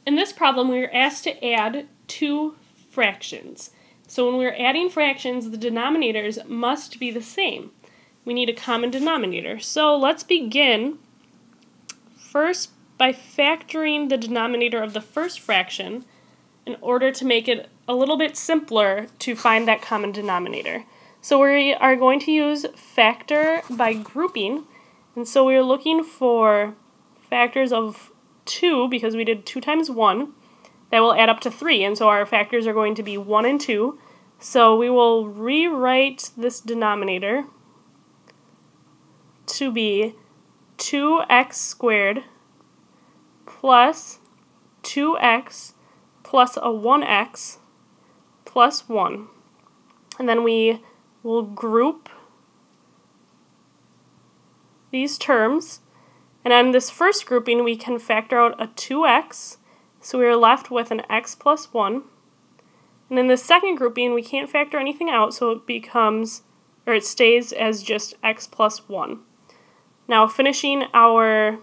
In this problem, we were asked to add two fractions. So when we're adding fractions, the denominators must be the same. We need a common denominator. So let's begin first by factoring the denominator of the first fraction in order to make it a little bit simpler to find that common denominator. So we are going to use factor by grouping, and so we're looking for factors of 2, because we did 2 times 1, that will add up to 3, and so our factors are going to be 1 and 2. So we will rewrite this denominator to be 2x squared plus 2x plus a 1x plus 1. And then we will group these terms. And on this first grouping, we can factor out a 2x, so we are left with an x plus 1. And in the second grouping, we can't factor anything out, so it stays as just x plus 1. Now, finishing our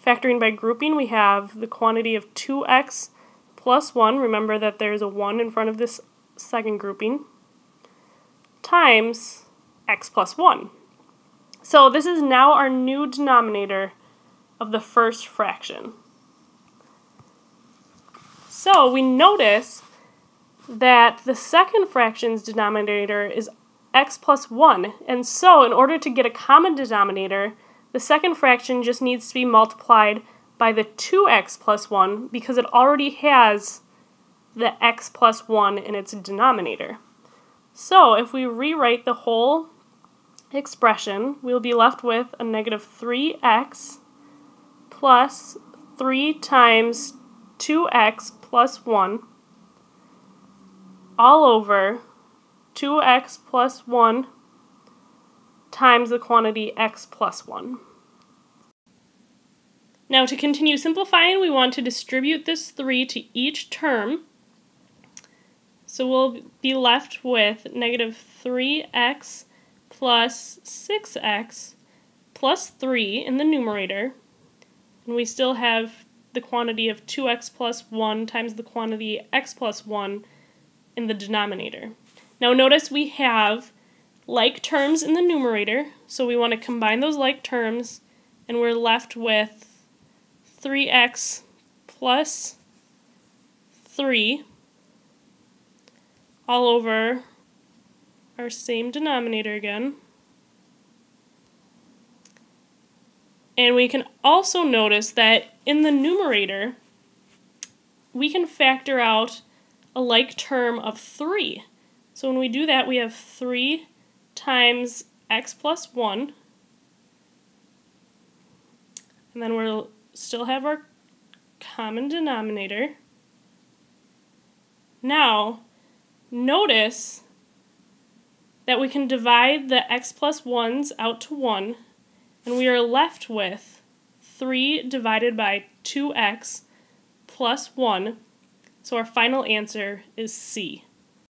factoring by grouping, we have the quantity of 2x plus 1, remember that there's a 1 in front of this second grouping, times x plus 1. So this is now our new denominator of the first fraction. So we notice that the second fraction's denominator is x plus 1, and so in order to get a common denominator, the second fraction just needs to be multiplied by the 2x plus 1 because it already has the x plus 1 in its denominator. So if we rewrite the whole expression, we'll be left with a negative 3x plus 3 times 2x plus 1 all over 2x plus 1 times the quantity x plus 1. Now to continue simplifying, we want to distribute this 3 to each term. So we'll be left with negative 3x plus 6x plus 3 in the numerator. And we still have the quantity of 2x plus 1 times the quantity x plus 1 in the denominator. Now notice we have like terms in the numerator, so we want to combine those like terms, and we're left with 3x plus 3 all over our same denominator again. And we can also notice that in the numerator, we can factor out a like term of 3. So when we do that, we have 3 times x plus 1, and then we'll still have our common denominator. Now, notice that we can divide the x plus 1's out to 1, and we are left with 3 divided by 2x plus 1, so our final answer is C.